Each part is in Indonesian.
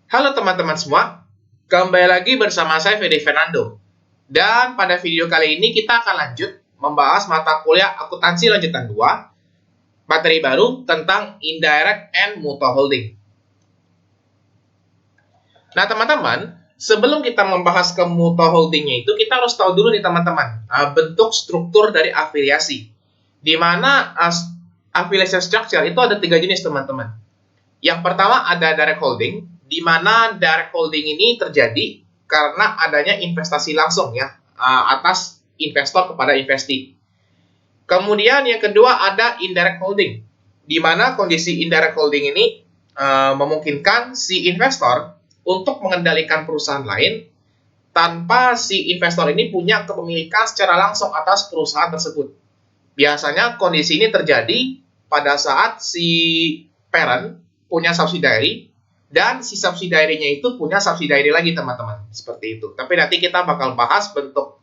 Halo teman-teman semua, kembali lagi bersama saya Fede Fernando. Dan pada video kali ini kita akan lanjut membahas mata kuliah akuntansi lanjutan 2, materi baru tentang indirect and mutual holding. Nah teman-teman, sebelum kita membahas ke mutual holdingnya itu, kita harus tahu dulu nih teman-teman, bentuk struktur dari afiliasi. Di mana affiliation structure itu ada 3 jenis teman-teman. Yang pertama ada direct holding, di mana direct holding ini terjadi karena adanya investasi langsung ya atas investor kepada investee. Kemudian yang kedua ada indirect holding, di mana kondisi indirect holding ini memungkinkan si investor untuk mengendalikan perusahaan lain tanpa si investor ini punya kepemilikan secara langsung atas perusahaan tersebut. Biasanya kondisi ini terjadi pada saat si parent punya subsidiary dan si subsidiary-nya itu punya subsidiary lagi teman-teman, seperti itu. Tapi nanti kita bakal bahas bentuk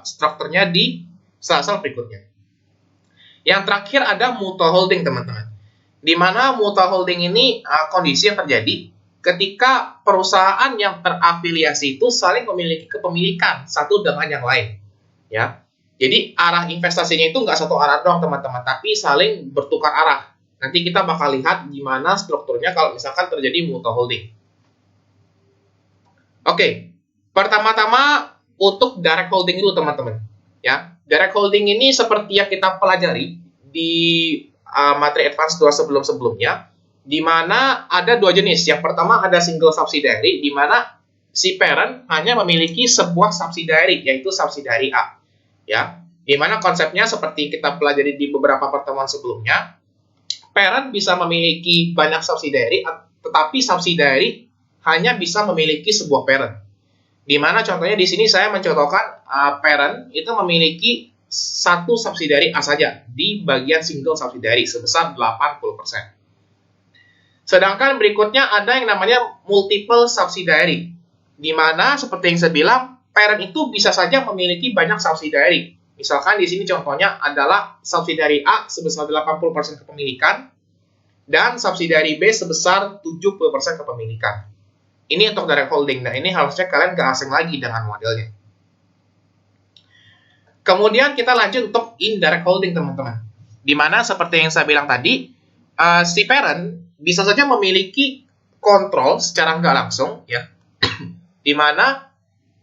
strukturnya di slide berikutnya. Yang terakhir ada mutual holding teman-teman, di mana mutual holding ini kondisi yang terjadi ketika perusahaan yang terafiliasi itu saling memiliki kepemilikan satu dengan yang lain, ya. Jadi arah investasinya itu nggak satu arah dong teman-teman, tapi saling bertukar arah. Nanti kita bakal lihat gimana strukturnya kalau misalkan terjadi mutual holding. Oke, pertama-tama untuk direct holding dulu teman-teman. Ya, direct holding ini seperti yang kita pelajari di materi advance 2 sebelum-sebelumnya, di mana ada 2 jenis. Yang pertama ada single subsidiary, di mana si parent hanya memiliki sebuah subsidiary, yaitu subsidiary A. Ya, di mana konsepnya seperti kita pelajari di beberapa pertemuan sebelumnya. Parent bisa memiliki banyak subsidiary, tetapi subsidiary hanya bisa memiliki sebuah parent. Di mana contohnya di sini saya mencontohkan parent itu memiliki satu subsidiary A saja di bagian single subsidiary sebesar 80%. Sedangkan berikutnya ada yang namanya multiple subsidiary, di mana seperti yang saya bilang, parent itu bisa saja memiliki banyak subsidiary. Misalkan di sini contohnya adalah subsidiary A sebesar 80% kepemilikan dan subsidiary B sebesar 70% kepemilikan. Ini untuk direct holding. Nah, ini harusnya kalian gak asing lagi dengan modelnya. Kemudian kita lanjut untuk indirect holding, teman-teman. Dimana seperti yang saya bilang tadi, si parent bisa saja memiliki kontrol secara nggak langsung, ya. Dimana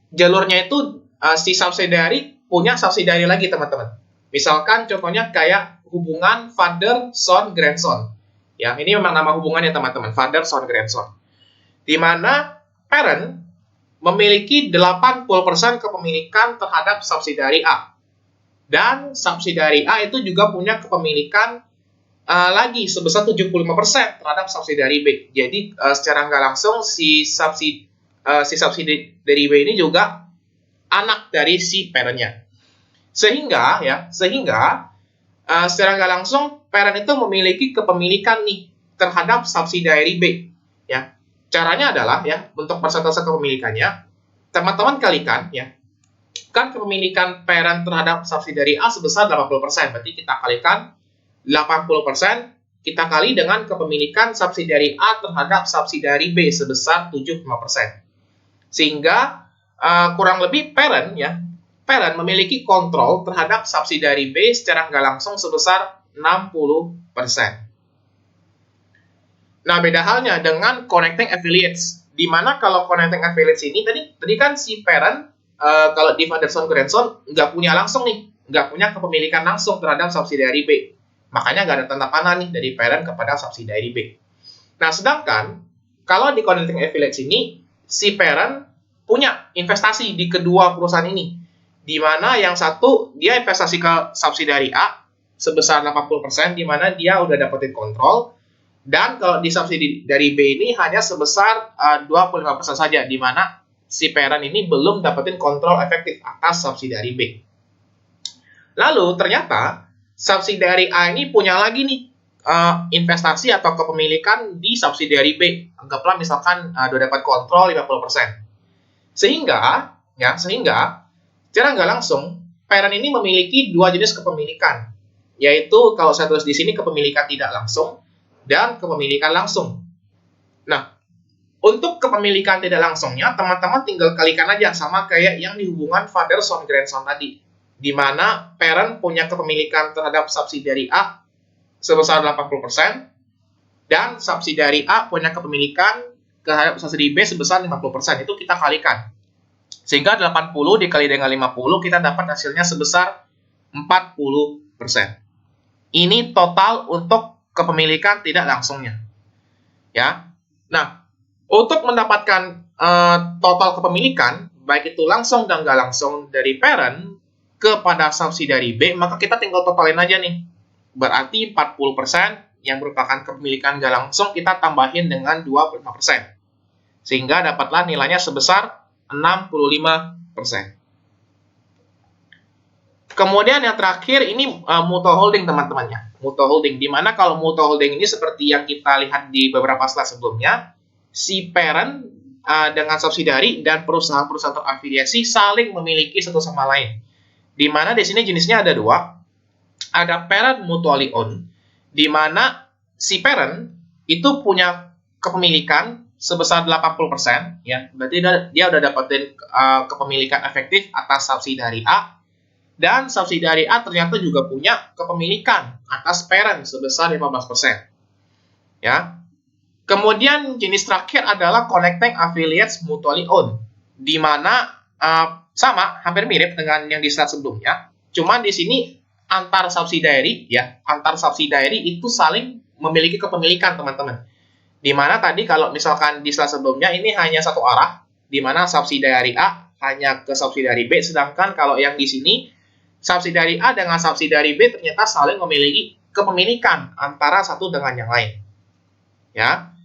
jalurnya itu si subsidiary punya subsidiary lagi teman-teman. Misalkan contohnya kayak hubungan father, son, grandson. Ya, ini memang nama hubungannya teman-teman, father, son, grandson. Di mana parent memiliki 80% kepemilikan terhadap subsidiary A. Dan subsidiary A itu juga punya kepemilikan lagi sebesar 75% terhadap subsidiary B. Jadi secara nggak langsung si subsidiary B ini juga anak dari si parent-nya. Sehingga secara nggak langsung parent itu memiliki kepemilikan nih terhadap subsidiary B, ya. Caranya adalah ya, untuk persentase kepemilikannya teman-teman kalikan ya. Kan kepemilikan parent terhadap subsidiary A sebesar 80%, berarti kita kalikan 80% kita kali dengan kepemilikan subsidiary A terhadap subsidiary B sebesar 75%. Sehingga kurang lebih parent memiliki kontrol terhadap subsidiary B secara nggak langsung sebesar 60%. Nah, beda halnya dengan connecting affiliates, di mana kalau connecting affiliates ini tadi kan si parent kalau di father son grandson nggak punya langsung nih, nggak punya kepemilikan langsung terhadap subsidiary B. Makanya nggak ada tanda panah nih dari parent kepada subsidiary B. Nah, sedangkan kalau di connecting affiliates ini si parent punya investasi di kedua perusahaan ini, di mana yang satu dia investasi ke subsidiary A sebesar 80%, di mana dia udah dapetin kontrol, dan kalau di subsidiary B ini hanya sebesar 25% saja, di mana si parent ini belum dapetin kontrol efektif atas subsidiary B. Lalu ternyata subsidiary A ini punya lagi nih investasi atau kepemilikan di subsidiary B. Anggaplah misalkan udah dapat kontrol 50%. Sehingga secara nggak langsung parent ini memiliki 2 jenis kepemilikan, yaitu kalau saya tulis di sini kepemilikan tidak langsung dan kepemilikan langsung. Nah, untuk kepemilikan tidak langsungnya, teman-teman tinggal kalikan aja sama kayak yang di hubungan father son grandson tadi, di mana parent punya kepemilikan terhadap subsidiary A sebesar 80%, dan subsidiary A punya kepemilikan terhadap subsidiary B sebesar 50%. Itu kita kalikan. Sehingga 80 dikali dengan 50, kita dapat hasilnya sebesar 40%. Ini total untuk kepemilikan tidak langsungnya. Ya. Nah, untuk mendapatkan total kepemilikan, baik itu langsung dan nggak langsung dari parent kepada subsidiary B, maka kita tinggal totalin aja nih. Berarti 40% yang merupakan kepemilikan nggak langsung kita tambahin dengan 25%. Sehingga dapatlah nilainya sebesar 65%. Kemudian yang terakhir ini mutual holding, teman-temannya. Mutual holding, dimana kalau mutual holding ini seperti yang kita lihat di beberapa slide sebelumnya, si parent dengan subsidiary dan perusahaan-perusahaan terafiliasi saling memiliki satu sama lain. Dimana di sini jenisnya ada dua. Ada parent mutually owned, dimana si parent itu punya kepemilikan sebesar 80%, ya. Berarti dia udah dapetin kepemilikan efektif atas subsidiary A, dan subsidiary A ternyata juga punya kepemilikan atas parent sebesar 15%. Ya. Kemudian jenis terakhir adalah connecting affiliates mutually owned, di mana sama, hampir mirip dengan yang di slide sebelumnya. Cuman di sini antar subsidiary itu saling memiliki kepemilikan, teman-teman. Di mana tadi kalau misalkan di slide sebelumnya ini hanya satu arah, di mana subsidiary A hanya ke subsidiary B, sedangkan kalau yang di sini subsidiary A dengan subsidiary B ternyata saling memiliki kepemilikan antara satu dengan yang lain. Ya.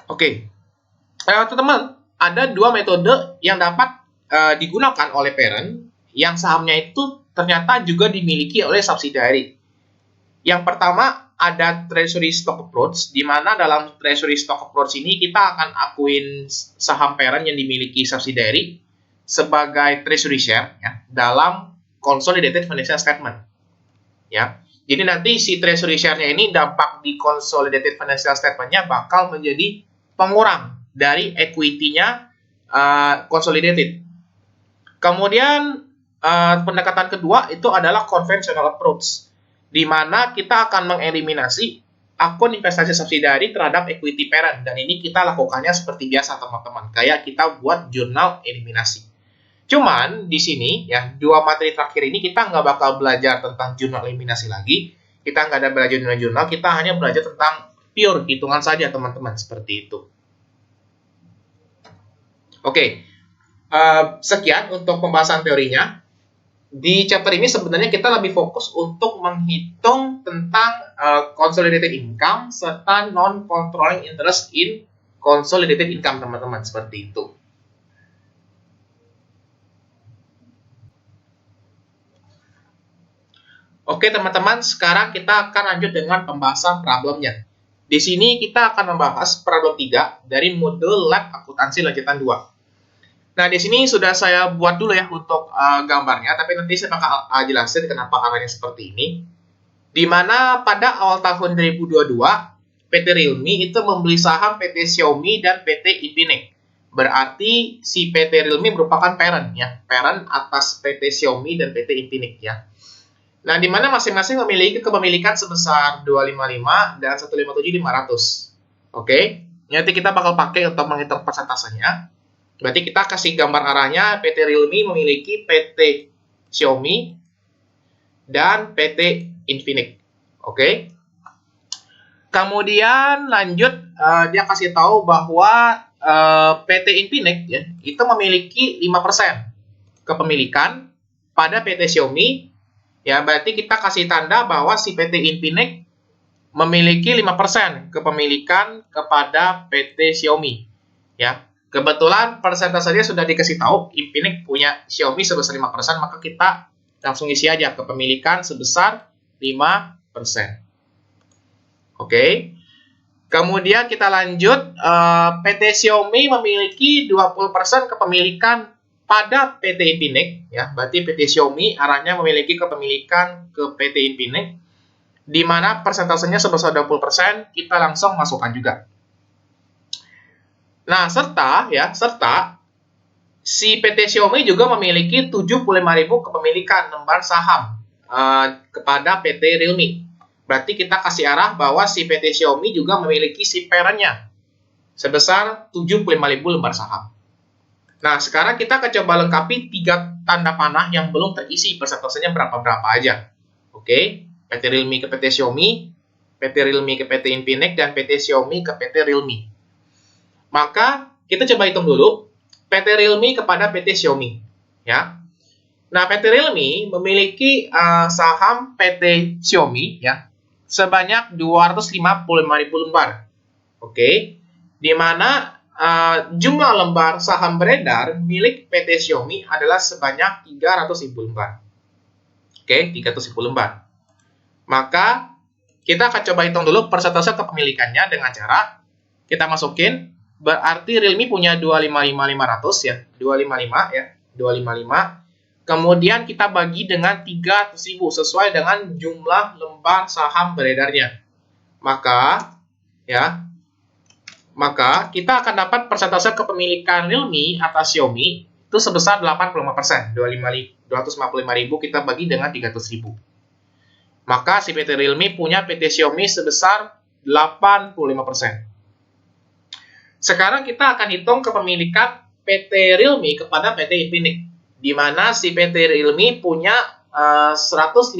Oke. Teman-teman, ada dua metode yang dapat digunakan oleh parent yang sahamnya itu ternyata juga dimiliki oleh subsidiary. Yang pertama ada treasury stock approach, di mana dalam treasury stock approach ini kita akan akuin saham parent yang dimiliki subsidiary sebagai treasury share, ya, dalam consolidated financial statement. Ya. Jadi nanti si treasury share-nya ini dampak di consolidated financial statement-nya bakal menjadi pengurang dari equity-nya consolidated. Kemudian pendekatan kedua itu adalah conventional approach, di mana kita akan mengeliminasi akun investasi subsidiary terhadap equity parent, dan ini kita lakukannya seperti biasa, teman-teman, kayak kita buat jurnal eliminasi. Cuman di sini ya, dua materi terakhir ini kita nggak bakal belajar tentang jurnal eliminasi lagi, kita nggak ada belajar jurnal, kita hanya belajar tentang pure hitungan saja, teman-teman, seperti itu. Oke, sekian untuk pembahasan teorinya. Di chapter ini sebenarnya kita lebih fokus untuk menghitung tentang consolidated income serta non-controlling interest in consolidated income, teman-teman, seperti itu. Oke, teman-teman, sekarang kita akan lanjut dengan pembahasan problemnya. Di sini kita akan membahas problem 3 dari modul lab akuntansi lanjutan 2. Nah, di sini sudah saya buat dulu ya untuk gambarnya, tapi nanti saya bakal jelasin kenapa arahnya seperti ini. Di mana pada awal tahun 2022, PT Realme itu membeli saham PT Xiaomi dan PT Infinix. Berarti si PT Realme merupakan parent, ya, parent atas PT Xiaomi dan PT Infinix, ya. Nah, di mana masing-masing memiliki kepemilikan sebesar 255 dan 157.500. Oke, nanti kita bakal pakai untuk menghitung persentasenya. Berarti kita kasih gambar arahnya, PT Realme memiliki PT Xiaomi dan PT Infinix. Oke. Kemudian lanjut, dia kasih tahu bahwa PT Infinix, ya, itu memiliki 5% kepemilikan pada PT Xiaomi. Ya, berarti kita kasih tanda bahwa si PT Infinix memiliki 5% kepemilikan kepada PT Xiaomi. Ya. Kebetulan persentasenya sudah dikasih tahu, Infinix punya Xiaomi sebesar 5%, maka kita langsung isi aja kepemilikan sebesar 5%. Oke. Kemudian kita lanjut, PT Xiaomi memiliki 20% kepemilikan pada PT Infinix, ya. Berarti PT Xiaomi arahnya memiliki kepemilikan ke PT Infinix, di mana persentasenya sebesar 20%, kita langsung masukkan juga. Nah, serta si PT Xiaomi juga memiliki 75.000 kepemilikan lembar saham kepada PT Realme. Berarti kita kasih arah bahwa si PT Xiaomi juga memiliki si parent-nya sebesar 75.000 lembar saham. Nah, sekarang kita akan coba lengkapi 3 tanda panah yang belum terisi, persentasenya berapa-berapa aja. Oke, PT Realme ke PT Xiaomi, PT Realme ke PT Infinix, dan PT Xiaomi ke PT Realme. Maka kita coba hitung dulu PT Realme kepada PT Xiaomi, ya. Nah, PT Realme memiliki saham PT Xiaomi, ya, sebanyak 255.000 lembar. Oke, di mana jumlah lembar saham beredar milik PT Xiaomi adalah sebanyak 300.000 lembar. Oke, 300.000 lembar. Maka kita akan coba hitung dulu persentase kepemilikannya dengan cara kita masukin. Berarti Realme punya 255.500 ya, 255 ya, 255. Kemudian kita bagi dengan 300.000 sesuai dengan jumlah lembar saham beredarnya. Maka kita akan dapat persentase kepemilikan Realme atas Xiaomi itu sebesar 85%. 255.000 kita bagi dengan 300.000. Maka si PT Realme punya PT Xiaomi sebesar 85%. Sekarang kita akan hitung kepemilikan PT Realme kepada PT Infinix, di mana si PT Realme punya 157.500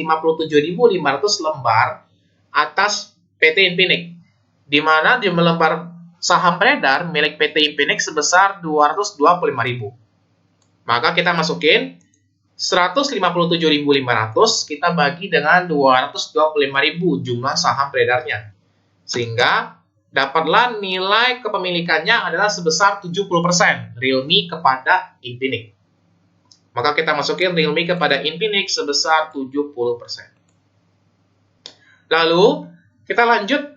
lembar atas PT Infinix, di mana jumlah lembar saham beredar milik PT Infinix sebesar 225.000. Maka kita masukin 157.500 kita bagi dengan 225.000 jumlah saham beredarnya, sehingga dapatlah nilai kepemilikannya adalah sebesar 70% Realme kepada Infinix. Maka kita masukin Realme kepada Infinix sebesar 70%. Lalu kita lanjut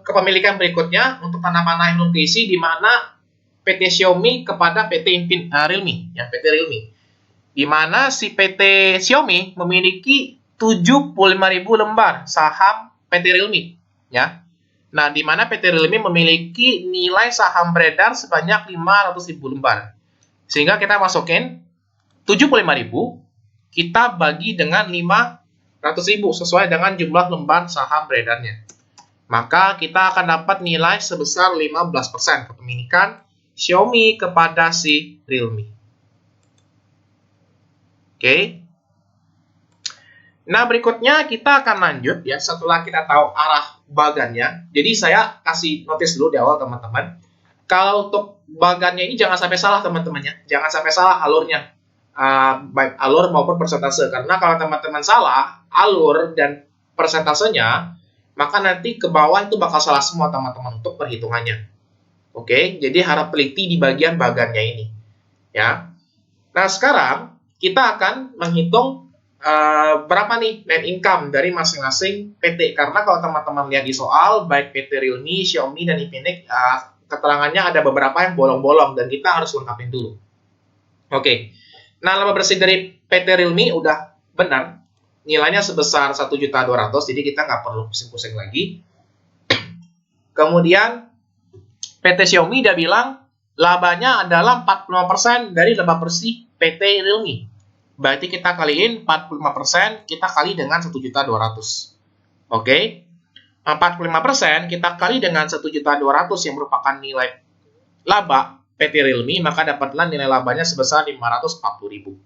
kepemilikan berikutnya untuk tanda panah yang belum terisi, di mana PT Xiaomi kepada PT Realme, ya, PT Realme. Di mana si PT Xiaomi memiliki 75.000 lembar saham PT Realme, ya. Nah, di mana PT Realme memiliki nilai saham beredar sebanyak 500.000 lembar. Sehingga kita masukin 75.000, kita bagi dengan 500.000 sesuai dengan jumlah lembar saham beredarnya. Maka kita akan dapat nilai sebesar 15% kepemilikan Xiaomi kepada si Realme. Oke. Nah, berikutnya kita akan lanjut ya setelah kita tahu arah bagannya. Jadi saya kasih notice dulu di awal teman-teman. Kalau untuk bagannya ini jangan sampai salah teman-temannya. Jangan sampai salah alurnya. Baik alur maupun persentase. Karena kalau teman-teman salah alur dan persentasenya, maka nanti ke bawah itu bakal salah semua teman-teman untuk perhitungannya. Oke, jadi harap teliti di bagian bagannya ini. Ya. Nah, sekarang kita akan menghitung berapa nih net income dari masing-masing PT. Karena kalau teman-teman lihat di soal, baik PT Realme, Xiaomi, dan Infinix, keterangannya ada beberapa yang bolong-bolong, dan kita harus lengkapin dulu. Oke. Nah, laba bersih dari PT Realme udah benar. Nilainya sebesar 1.200.000, jadi kita nggak perlu pusing-pusing lagi. Kemudian, PT Xiaomi dia bilang, labanya adalah 45% dari laba bersih PT Realme. Berarti kita kaliin 45%, kita kali dengan 1.200.000. Oke. 45% kita kali dengan 1.200.000 yang merupakan nilai laba PT Realme, maka dapatlah nilai labanya sebesar 540.000.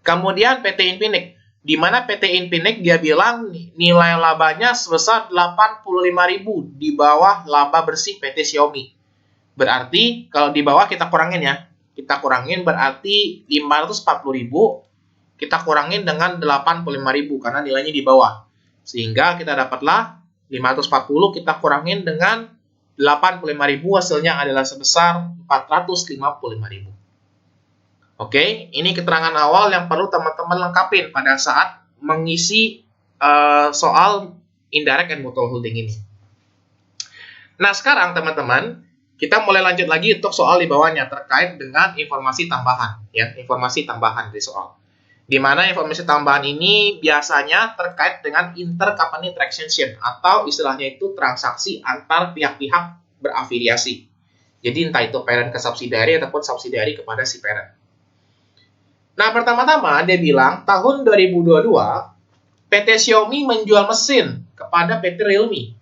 Kemudian PT Infinix, di mana PT Infinix dia bilang nilai labanya sebesar 85.000 di bawah laba bersih PT Xiaomi. Berarti kalau di bawah kita kurangin ya. Kita kurangin berarti 540.000, kita kurangin dengan 85.000 karena nilainya di bawah. Sehingga kita dapatlah 540 kita kurangin dengan 85.000, hasilnya adalah sebesar 455.000. Oke, ini keterangan awal yang perlu teman-teman lengkapin pada saat mengisi soal indirect and mutual holding ini. Nah, sekarang teman-teman, kita mulai lanjut lagi untuk soal di bawahnya terkait dengan informasi tambahan, ya, informasi tambahan di soal. Di mana informasi tambahan ini biasanya terkait dengan intercompany transaction atau istilahnya itu transaksi antar pihak-pihak berafiliasi. Jadi entah itu parent ke subsidiary ataupun subsidiary kepada si parent. Nah, pertama-tama dia bilang tahun 2022 PT Xiaomi menjual mesin kepada PT Realme,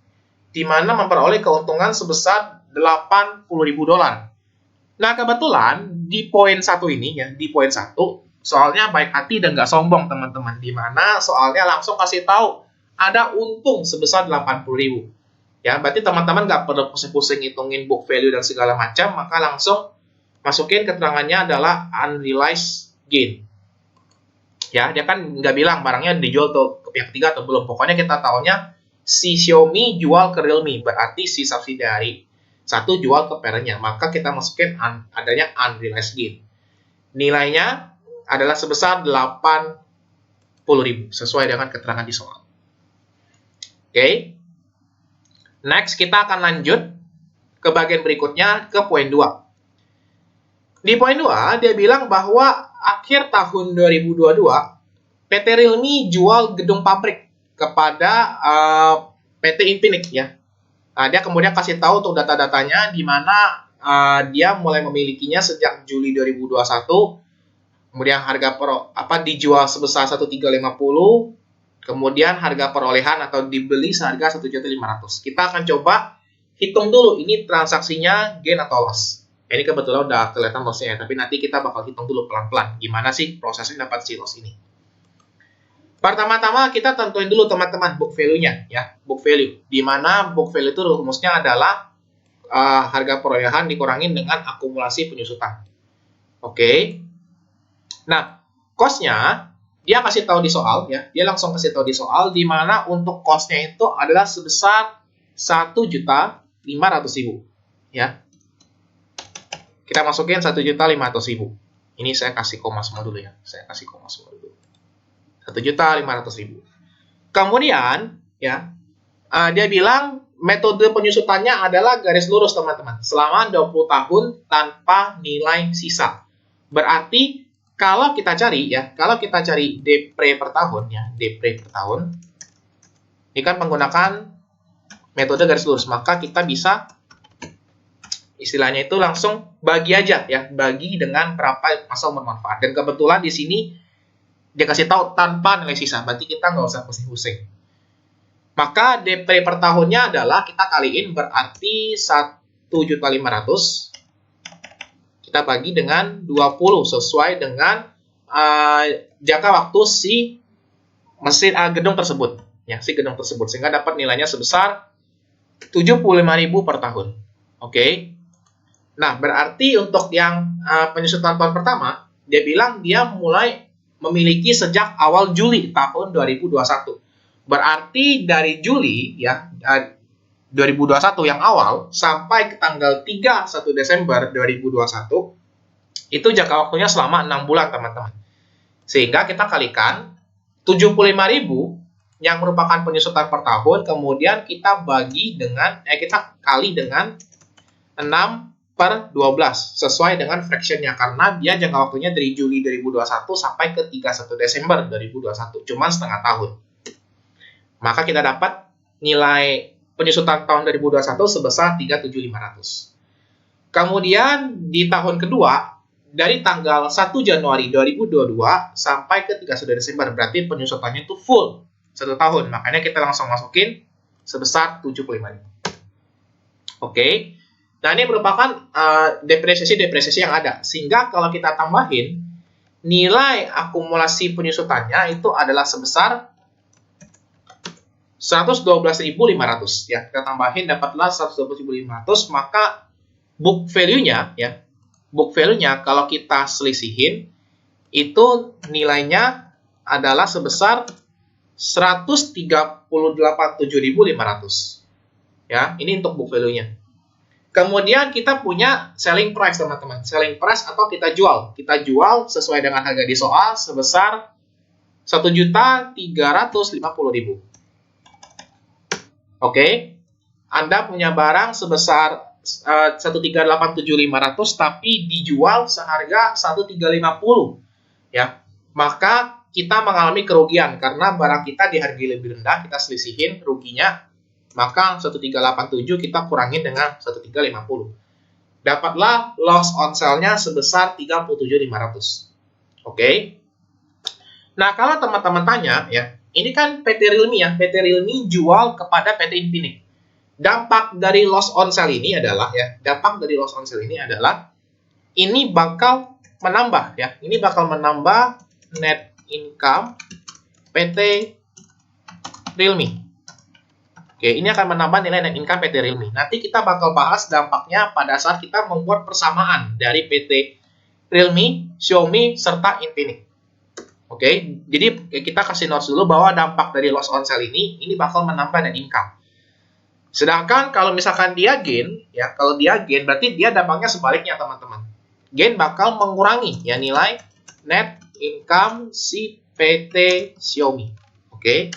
di mana memperoleh keuntungan sebesar $80.000. Nah, kebetulan di poin 1 ini ya, di poin 1, soalnya baik hati dan nggak sombong teman-teman, di mana soalnya langsung kasih tahu ada untung sebesar 80.000. Ya, berarti teman-teman nggak perlu pusing-pusing hitungin book value dan segala macam, maka langsung masukin keterangannya adalah unrealized gain. Ya, dia kan nggak bilang barangnya dijual tuh ke pihak ketiga atau belum. Pokoknya kita tahunya si Xiaomi jual ke Realme, berarti si subsidiary satu jual ke parentnya. Maka kita masukin adanya unrealized gain. Nilainya adalah sebesar 80.000 sesuai dengan keterangan di soal. Oke. Next, kita akan lanjut ke bagian berikutnya, ke poin 2. Di poin 2, dia bilang bahwa akhir tahun 2022, PT Realme jual gedung pabrik kepada PT Infinix ya. Nah, dia kemudian kasih tahu untuk data-datanya di mana dia mulai memilikinya sejak Juli 2021. Kemudian harga dijual sebesar 1.350, kemudian harga perolehan atau dibeli seharga 1.500.000. Kita akan coba hitung dulu ini transaksinya gain atau loss. Ini kebetulan udah kelihatan loss-nya ya, tapi nanti kita bakal hitung dulu pelan-pelan gimana sih prosesnya dapat si loss ini. Pertama-tama kita tentuin dulu teman-teman book value-nya ya, book value. Di mana book value itu rumusnya adalah harga perolehan dikurangin dengan akumulasi penyusutan. Oke. Nah, cost-nya dia kasih tahu di soal ya, dia langsung kasih tahu di soal di mana untuk cost-nya itu adalah sebesar 1.500.000 ya. Kita masukin 1.500.000. Ini saya kasih koma semua dulu ya. 1.500.000. Kemudian ya, dia bilang metode penyusutannya adalah garis lurus teman-teman. Selama 20 tahun tanpa nilai sisa. Berarti kalau kita cari depre per tahun ya, depre per tahun. Ini kan menggunakan metode garis lurus, maka kita bisa istilahnya itu langsung bagi aja ya, bagi dengan berapa masa umur manfaat. Dan kebetulan di sini dia kasih tahu tanpa nilai sisa, berarti kita nggak usah pusing-pusing. Maka DP per tahunnya adalah kita kaliin berarti 1.500.000 kita bagi dengan 20 sesuai dengan jangka waktu si mesin gedung tersebut ya, gedung tersebut, sehingga dapat nilainya sebesar 75.000 per tahun. Oke. Nah, berarti untuk yang penyusutan tahun pertama, dia bilang dia mulai memiliki sejak awal Juli tahun 2021. Berarti dari Juli ya 2021 yang awal sampai ke tanggal 31 Desember 2021 itu jangka waktunya selama 6 bulan, teman-teman. Sehingga kita kalikan 75.000 yang merupakan penyusutan per tahun, kemudian kita bagi dengan kita kali dengan 6/12 sesuai dengan fractionnya, karena dia jangka waktunya dari Juli 2021 sampai ke 31 Desember 2021, cuma setengah tahun. Maka kita dapat nilai penyusutan tahun 2021 sebesar 3.700. Kemudian di tahun kedua dari tanggal 1 Januari 2022 sampai ke 31 Desember, berarti penyusutannya itu full 1 tahun. Makanya kita langsung masukin sebesar 75.000. Oke. Nah, ini merupakan depresiasi yang ada. Sehingga kalau kita tambahin, nilai akumulasi penyusutannya itu adalah sebesar 112.500. Ya, kita tambahin dapatlah 112.500, maka book value-nya ya, book value-nya kalau kita selisihin itu nilainya adalah sebesar 138.7.500. Ya, ini untuk book value-nya. Kemudian kita punya selling price, teman-teman. Selling price atau kita jual. Kita jual sesuai dengan harga di soal sebesar 1.350.000. Oke. Anda punya barang sebesar 138.7.500 tapi dijual seharga 1.350. Ya. Maka kita mengalami kerugian karena barang kita dihargai lebih rendah, kita selisihin ruginya. Maka 1.387 kita kurangin dengan 1.350. dapatlah loss on sale-nya sebesar 37.500. Oke. Nah, kalau teman-teman tanya ya, ini kan PT Realme ya, PT Realme jual kepada PT Infinix. Dampak dari loss on sale ini adalah ini bakal menambah ya. Ini bakal menambah net income PT Realme. Oke, ini akan menambah nilai net income PT Realme. Nanti kita bakal bahas dampaknya pada saat kita membuat persamaan dari PT Realme, Xiaomi, serta Infinix. Oke, jadi kita kasih notes dulu bahwa dampak dari loss on sale ini bakal menambah net income. Sedangkan kalau misalkan dia gain, ya kalau dia gain berarti dia dampaknya sebaliknya teman-teman. Gain bakal mengurangi ya nilai net income si PT Xiaomi. Oke,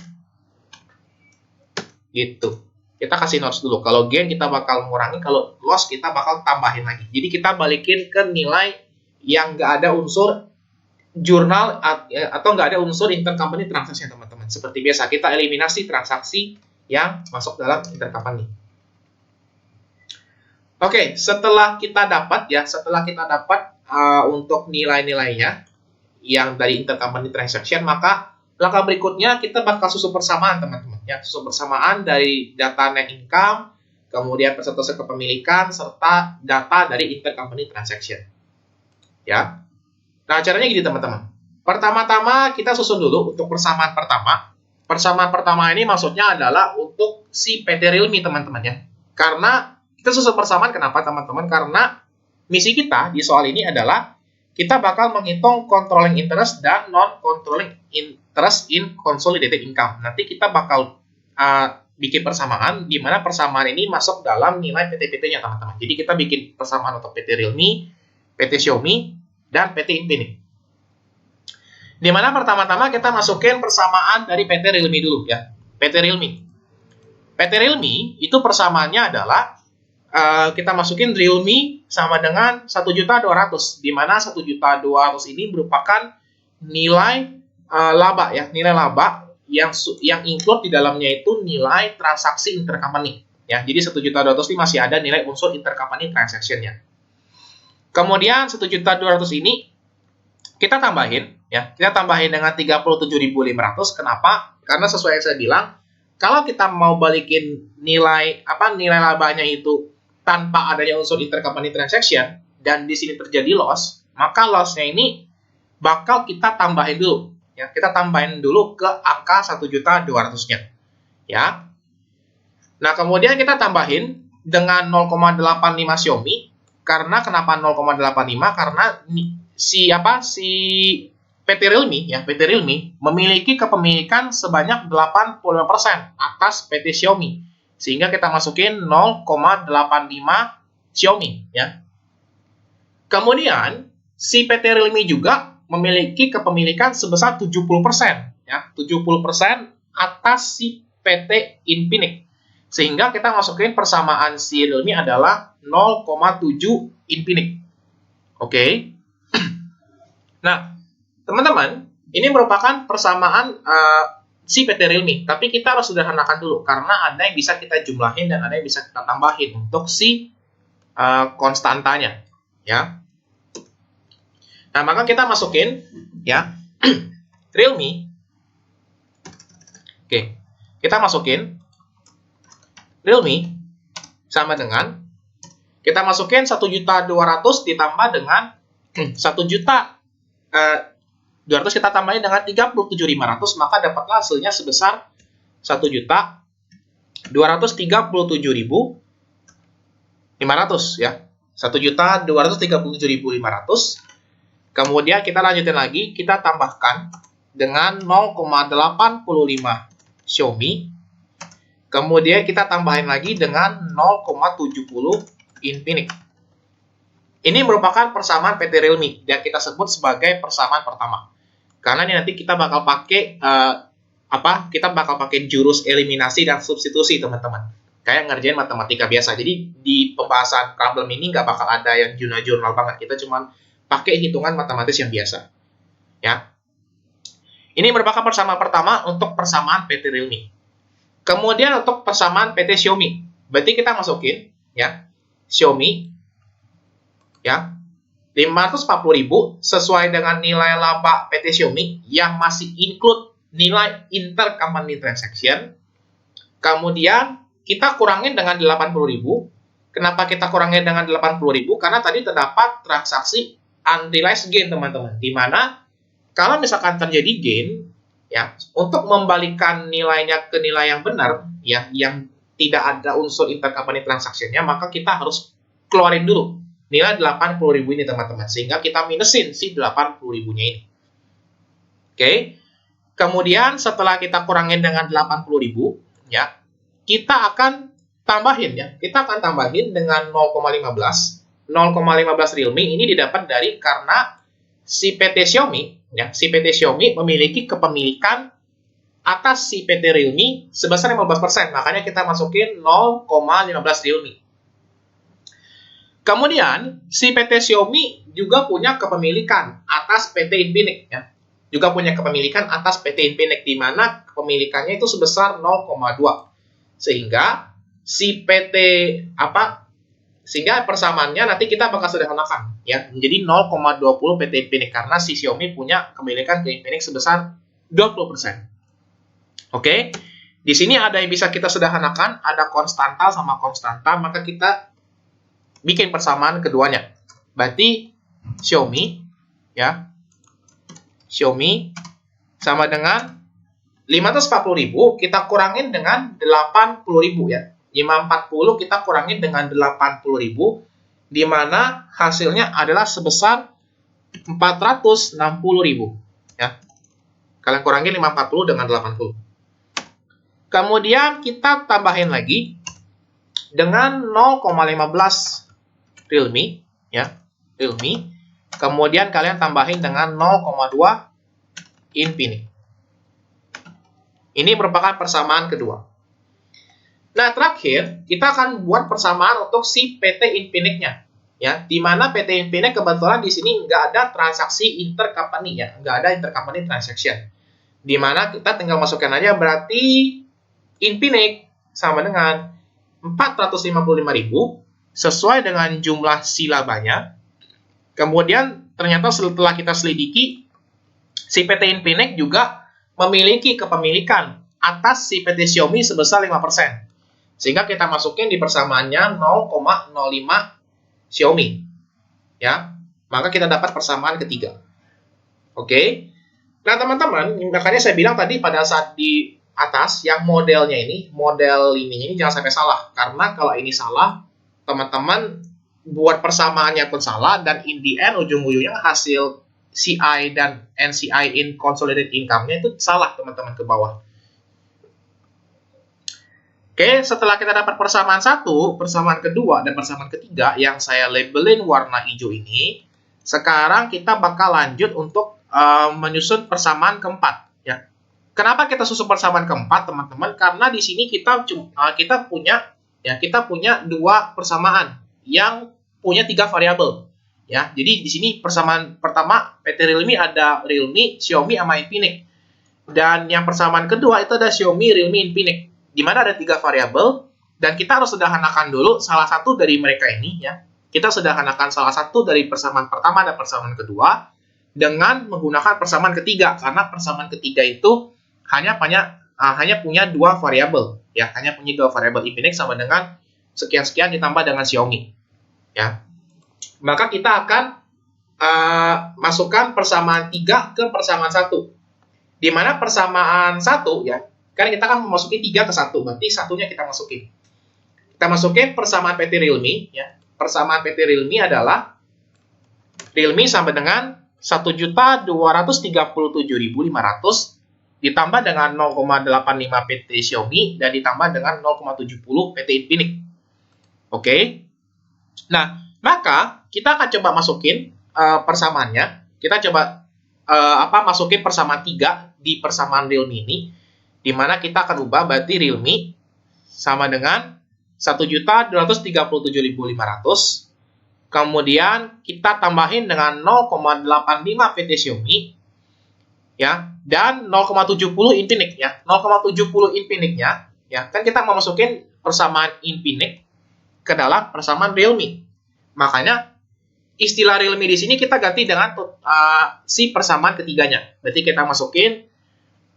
gitu. Kita kasih notes dulu. Kalau gain kita bakal mengurangi, kalau loss kita bakal tambahin lagi. Jadi kita balikin ke nilai yang nggak ada unsur jurnal atau nggak ada unsur intercompany transaksi teman-teman. Seperti biasa kita eliminasi transaksi yang masuk dalam intercompany. Oke, setelah kita dapat untuk nilai-nilainya yang dari intercompany transaction, maka langkah berikutnya kita bakal susun persamaan teman-teman. Ya, susun persamaan dari data net income, kemudian persentase kepemilikan serta data dari intercompany transaction. Ya. Nah, caranya gini teman-teman. Pertama-tama kita susun dulu untuk persamaan pertama. Persamaan pertama ini maksudnya adalah untuk si PT Realme teman-teman ya. Karena kita susun persamaan kenapa teman-teman? Karena misi kita di soal ini adalah kita bakal menghitung controlling interest dan non-controlling interest in consolidated income. Nanti kita bakal bikin persamaan di mana persamaan ini masuk dalam nilai PT-PT-nya teman-teman. Jadi kita bikin persamaan untuk PT Realme, PT Xiaomi, dan PT Infinix. Di mana pertama-tama kita masukin persamaan dari PT Realme dulu ya. PT Realme. PT Realme itu persamaannya adalah kita masukin Realme sama dengan 1.200.000, di mana 1.200.000 ini merupakan nilai laba ya, nilai laba yang include di dalamnya itu nilai transaksi intercompany ya. Jadi 1.200.000 ini masih ada nilai unsur intercompany transaction-nya. Kemudian 1.200.000 ini kita tambahin ya. Kita tambahin dengan 37.500. Kenapa? Karena sesuai yang saya bilang, kalau kita mau balikin nilai labanya itu tanpa adanya unsur intercompany transaction dan di sini terjadi loss, maka loss-nya ini bakal kita tambahin dulu ya. Kita tambahin dulu ke angka 1.200.000-nya ya. Nah, kemudian kita tambahin dengan 0,85 Xiaomi. Karena kenapa 0,85? Karena si PT Realme ya, PT Realme memiliki kepemilikan sebanyak 85% atas PT Xiaomi. Sehingga kita masukin 0,85 Xiaomi ya. Kemudian si PT Realme juga memiliki kepemilikan sebesar 70% ya, 70% atas si PT Infinix. Sehingga kita masukin persamaan si Realme adalah 0,7 Infinix. Oke. Nah, teman-teman, ini merupakan persamaan si PT Realme. Tapi kita harus sederhanakan dulu, karena ada yang bisa kita jumlahin dan ada yang bisa kita tambahin untuk si konstantanya. Ya. Nah, maka kita masukin ya Realme. Oke. Kita masukin Realme sama dengan kita masukin 1.200.000 ditambah dengan 1.200.000 kita tambahin dengan 37.500, maka dapatlah hasilnya sebesar 1.237.500 ya. 1.237.500. Kemudian kita lanjutin lagi, kita tambahkan dengan 0,85 Xiaomi. Kemudian kita tambahin lagi dengan 0,70 Infinix. Ini merupakan persamaan PT Realme dan kita sebut sebagai persamaan pertama. Karena ini nanti kita bakal pakai kita bakal pakai jurus eliminasi dan substitusi teman-teman. Kayak ngerjain matematika biasa. Jadi di pembahasan problem ini nggak bakal ada yang jurnal banget. Kita cuma pakai hitungan matematis yang biasa. Ya. Ini merupakan persamaan pertama untuk persamaan PT Realme. Kemudian untuk persamaan PT Xiaomi, berarti kita masukin ya Xiaomi ya. 540.000 sesuai dengan nilai laba PT Xiaomi yang masih include nilai intercompany transaction. Kemudian kita kurangin dengan 80.000. Kenapa kita kurangin dengan 80.000? Karena tadi terdapat transaksi unrealized gain, teman-teman. Di mana kalau misalkan terjadi gain, ya, untuk membalikan nilainya ke nilai yang benar, ya, yang tidak ada unsur intercompany transaction-nya, maka kita harus keluarin dulu nilai 80.000 ini, teman-teman. Sehingga kita minusin si 80.000-nya ini. Oke. Kemudian setelah kita kurangin dengan 80.000, ya, kita akan tambahin, ya. Kita akan tambahin dengan 0,15. 0,15 Realme ini didapat dari karena si PT Xiaomi, ya, si PT Xiaomi memiliki kepemilikan atas si PT Realme sebesar 15%. Makanya kita masukin 0,15 Realme. Kemudian, si PT Xiaomi juga punya kepemilikan atas PT Infinix, ya. Juga punya kepemilikan atas PT Infinix, di mana kepemilikannya itu sebesar 0,2. Sehingga si PT sehingga persamaannya nanti kita bakal sederhanakan, ya, menjadi 0,20 PT Infinix karena si Xiaomi punya kepemilikan ke Infinix sebesar 20%. Oke. Di sini ada yang bisa kita sederhanakan, ada konstanta sama konstanta, maka kita bikin persamaan keduanya. Berarti Xiaomi, ya, Xiaomi sama dengan 540.000 kita kurangin dengan 80.000, ya. 540 kita kurangin dengan 80.000, di mana hasilnya adalah sebesar 460.000, ya. Kalian kurangin 540 dengan 80. Kemudian kita tambahin lagi dengan 0,15 Realme, ya, Realme. Kemudian kalian tambahin dengan 0,2 Infinix. Ini merupakan persamaan kedua. Nah, terakhir kita akan buat persamaan untuk si PT Infinix-nya, ya, di mana PT Infinix kebetulan di sini nggak ada transaksi intercompany, ya, nggak ada intercompany transaction, di mana kita tinggal masukkan aja, berarti Infinix sama dengan 455.000 sesuai dengan jumlah silabanya. Kemudian ternyata setelah kita selidiki, si PT Infinix juga memiliki kepemilikan atas si PT Xiaomi sebesar 5%. Sehingga kita masukin di persamaannya 0,05 Xiaomi, ya. Maka kita dapat persamaan ketiga. Oke. Nah, teman-teman, makanya saya bilang tadi pada saat di atas yang modelnya ini, model ini jangan sampai salah. Karena kalau ini salah, teman-teman buat persamaannya pun salah, dan in the end ujung-ujungnya hasil CI dan NCI in consolidated income-nya itu salah, teman-teman, ke bawah. Oke, setelah kita dapat persamaan satu, persamaan kedua, dan persamaan ketiga yang saya labelin warna hijau ini, sekarang kita bakal lanjut untuk menyusun persamaan keempat, ya. Kenapa kita susun persamaan keempat, teman-teman? Karena di sini kita punya dua persamaan yang punya 3 variabel, ya. Jadi di sini persamaan pertama PT Realme ada Realme, Xiaomi sama Infinix. Dan yang persamaan kedua itu ada Xiaomi, Realme, Infinix, di mana ada 3 variabel, dan kita harus sederhanakan dulu salah satu dari mereka ini, ya. Kita sederhanakan salah satu dari persamaan pertama dan persamaan kedua dengan menggunakan persamaan ketiga, karena persamaan ketiga itu hanya punya 2 variabel, ya, hanya punya 2 variabel. Infinix sama dengan sekian-sekian ditambah dengan Xiaomi, ya. Maka kita akan masukkan persamaan 3 ke persamaan 1. Di mana persamaan 1, ya, kan kita akan memasuki 3 ke 1, berarti satunya kita masukin. Kita masukin persamaan PT Realme, ya. Persamaan PT Realme adalah Realme sama dengan 1.237.500 ditambah dengan 0,85 PT Xiaomi dan ditambah dengan 0,70 PT Infinix. Oke. Nah, maka kita akan coba masukin persamaannya. Kita coba masukin persamaan 3 di persamaan Realme ini, di mana kita akan ubah berarti Realme sama dengan 1.237.500. Kemudian kita tambahin dengan 0,85 PT Xiaomi, ya, dan 0,70 Infinix, ya. 0,70 Infinix-nya, ya, kan kita mau masukin persamaan Infinix ke dalam persamaan Realme. Makanya istilah Realme di sini kita ganti dengan si persamaan ketiganya. Berarti kita masukin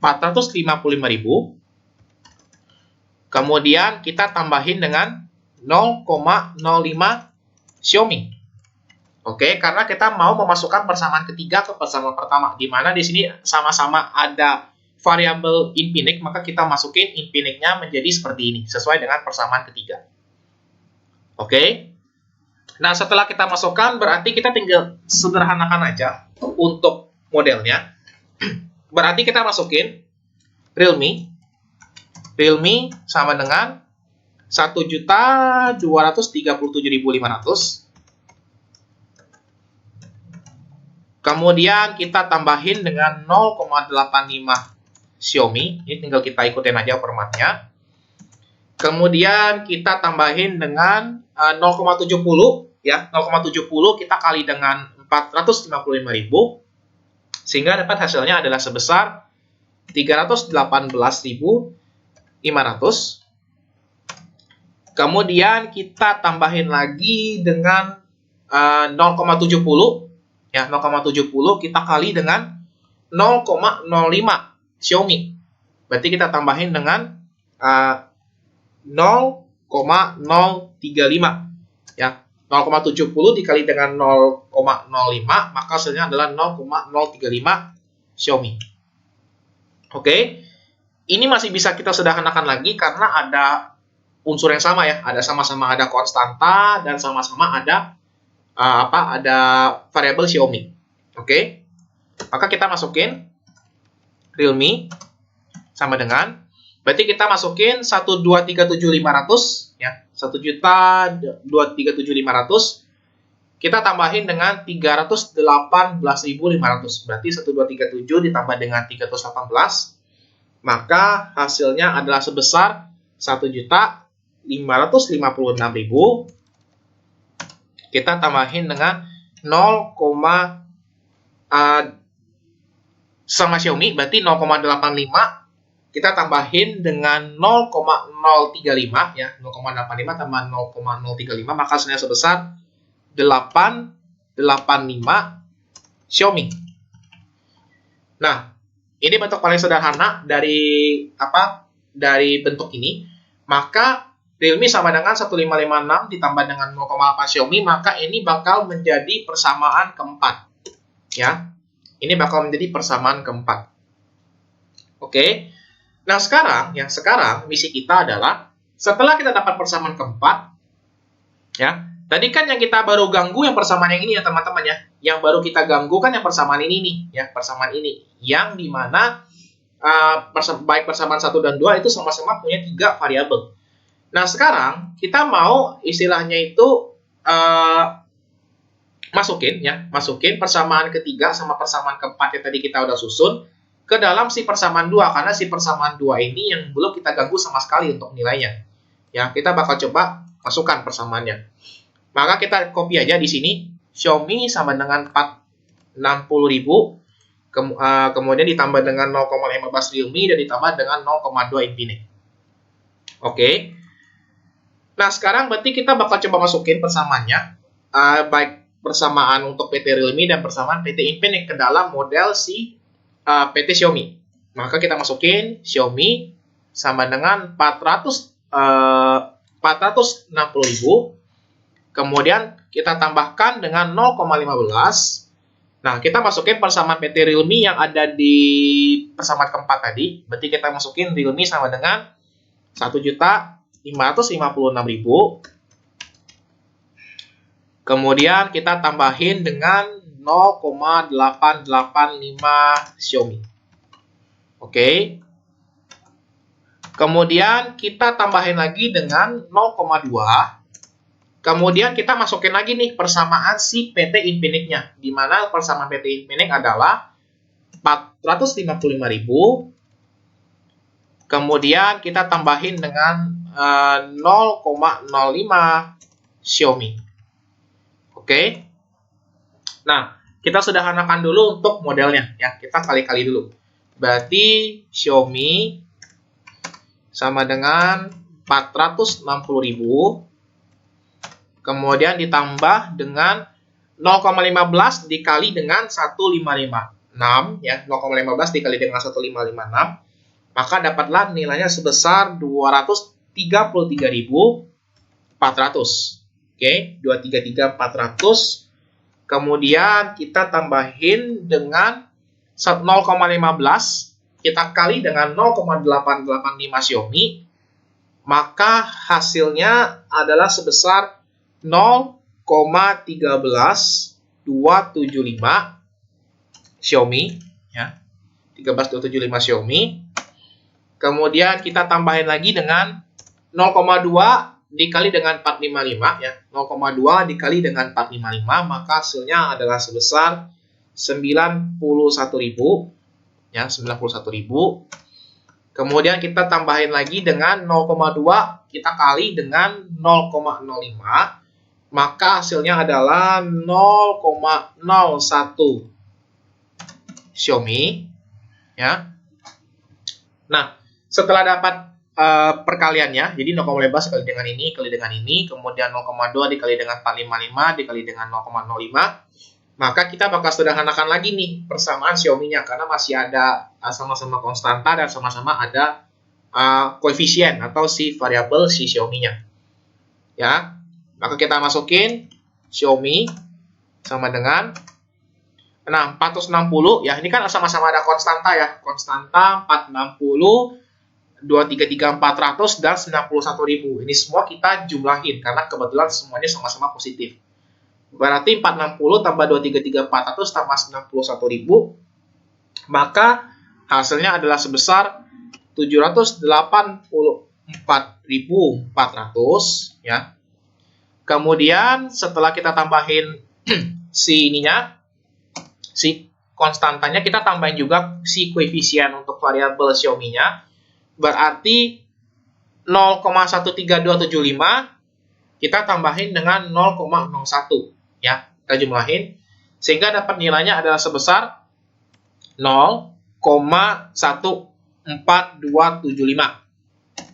455.000. Kemudian kita tambahin dengan 0,05 Xiaomi. Oke, karena kita mau memasukkan persamaan ketiga ke persamaan pertama, di mana di sini sama-sama ada variabel Infinix, maka kita masukin Infinix-nya menjadi seperti ini, sesuai dengan persamaan ketiga. Oke. Nah, setelah kita masukkan, berarti kita tinggal sederhanakan aja untuk modelnya. Berarti kita masukin Realme sama dengan 1.237.500. Kemudian kita tambahin dengan 0,85 Xiaomi. Ini tinggal kita ikutin aja formatnya. Kemudian kita tambahin dengan 0,70 ya, 0,70 kita kali dengan 455.000 sehingga dapat hasilnya adalah sebesar 318.500. Kemudian kita tambahin lagi dengan 0,70 ya, 0,70 kita kali dengan 0,05 Xiaomi. Berarti kita tambahin dengan 0,035 ya. 0,70 dikali dengan 0,05 maka hasilnya adalah 0,035 Xiaomi. Oke. Ini masih bisa kita sederhanakan lagi karena ada unsur yang sama ya, ada sama-sama ada konstanta dan sama-sama ada ada variabel Xiaomi. Oke. Maka kita masukin Realme sama dengan, berarti kita masukin 1.237.500 ya, 1.237.500. Kita tambahin dengan 318.500. Berarti 1.237 ditambah dengan 318, maka hasilnya adalah sebesar 1.556.000. Kita tambahin dengan 0, sama Xiaomi, berarti 0,85. Kita tambahin dengan 0,035 ya, 0,85 tambah 0,035 maka hasilnya sebesar 885 Xiaomi. Nah, ini bentuk paling sederhana dari dari bentuk ini. Maka Realme sama dengan 1556 ditambah dengan 0,8 Xiaomi, maka ini bakal menjadi persamaan keempat. Ya. Ini bakal menjadi persamaan keempat. Oke. Nah, sekarang misi kita adalah setelah kita dapat persamaan keempat, ya. Tadi kan yang kita baru ganggu yang persamaan yang ini ya, teman-teman ya. Yang baru kita ganggu kan yang persamaan ini nih, ya, persamaan ini. Yang dimana baik persamaan 1 dan 2 itu sama-sama punya 3 variabel. Nah, sekarang kita mau istilahnya itu masukin persamaan ketiga sama persamaan keempat yang tadi kita udah susun ke dalam si persamaan 2, karena si persamaan 2 ini yang belum kita ganggu sama sekali untuk nilainya. Ya, kita bakal coba masukkan persamaannya. Maka kita copy aja di sini, Xiaomi sama dengan 460.000, kemudian ditambah dengan 0,15 Realme dan ditambah dengan 0,2 Infinix. Oke. Nah, sekarang berarti kita bakal coba masukin persamaannya, baik persamaan untuk PT Realme dan persamaan PT Infinix ke dalam model si PT Xiaomi. Maka kita masukin Xiaomi sama dengan 460.000. Kemudian kita tambahkan dengan 0,15. Nah, kita masukin persamaan PT Realme yang ada di persamaan keempat tadi. Berarti kita masukin Realme sama dengan 1.556.000. Kemudian kita tambahin dengan 0,885 Xiaomi. Oke. Kemudian kita tambahin lagi dengan 0,2. Kemudian kita masukin lagi nih persamaan si PT Infinix-nya. Di mana persamaan PT Infinix adalah 455.000. Kemudian kita tambahin dengan 0,05 Xiaomi. Oke. Nah, kita sederhanakan dulu untuk modelnya ya. Kita kali-kali dulu. Berarti Xiaomi sama dengan 460.000. Kemudian ditambah dengan 0,15 dikali dengan 1556 ya, 0,15 dikali dengan 1556, maka dapatlah nilainya sebesar 233.400. Oke, 233.400. Kemudian kita tambahin dengan 0,15 kita kali dengan 0,885 Xiaomi, maka hasilnya adalah sebesar 0,13275 Xiaomi ya. 13275 Xiaomi. Kemudian kita tambahin lagi dengan 0,2 dikali dengan 455 ya. 0,2 dikali dengan 455, maka hasilnya adalah sebesar 91.000 ya, 91.000. Kemudian kita tambahin lagi dengan 0,2 kita kali dengan 0,05, maka hasilnya adalah 0,01 Xiaomi ya. Nah, setelah dapat perkaliannya, jadi 0,15 kali dengan ini, kemudian 0,2 dikali dengan 455 dikali dengan 0,05, maka kita bakal sederhanakan lagi nih persamaan Xiaomi-nya, karena masih ada sama-sama konstanta dan sama-sama ada koefisien atau si variabel si Xiaomi-nya. Ya, maka kita masukin Xiaomi sama dengan 460 ya, ini kan sama-sama ada konstanta ya, konstanta 460, 233.400 dan 91.000. Ini semua kita jumlahin karena kebetulan semuanya sama-sama positif. Berarti 460 tambah 233.400 tambah 91.000, maka hasilnya adalah sebesar 784.400 ya. Kemudian setelah kita tambahin si konstantanya, kita tambahin juga si koefisien untuk variabel Xiaomi-nya. Berarti 0,13275 kita tambahin dengan 0,01 ya. Kita jumlahin sehingga dapat nilainya adalah sebesar 0,14275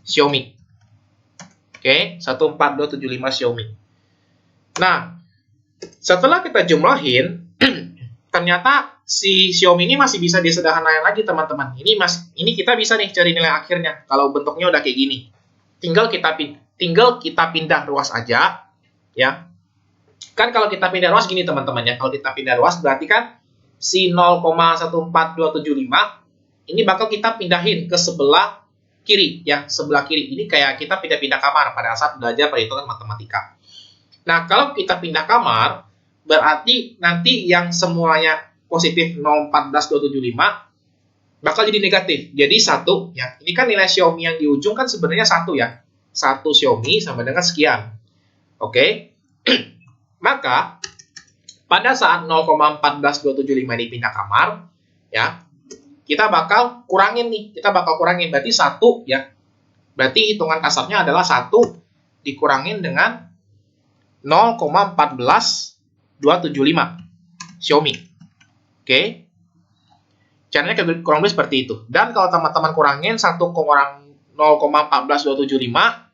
Xiaomi. Oke, 14275 Xiaomi. Nah, setelah kita jumlahin ternyata si Xiaomi ini masih bisa disederhanakan lagi, teman-teman. Ini kita bisa nih cari nilai akhirnya kalau bentuknya udah kayak gini. Tinggal kita pindah ruas aja ya. Kan kalau kita pindah ruas gini, teman-teman ya. Kalau kita pindah ruas berarti kan si 0,14275 ini bakal kita pindahin ke sebelah kiri ya, sebelah kiri. Ini kayak kita pindah-pindah kamar pada saat belajar perhitungan matematika. Nah, kalau kita pindah kamar, berarti nanti yang semuanya positif 0,14275 bakal jadi negatif. Jadi 1 ya. Ini kan nilai Xiaomi yang di ujung kan sebenarnya 1 ya. 1 Xiaomi sama dengan sekian. Oke. Maka pada saat 0,14275 dipindah kamar ya, kita bakal kurangin nih. Berarti 1 ya. Berarti hitungan kasarnya adalah 1 dikurangin dengan 0,14275 Xiaomi. Oke. Caranya kurang lebih seperti itu. Dan kalau teman-teman kurangin 1 kurang 0,14275,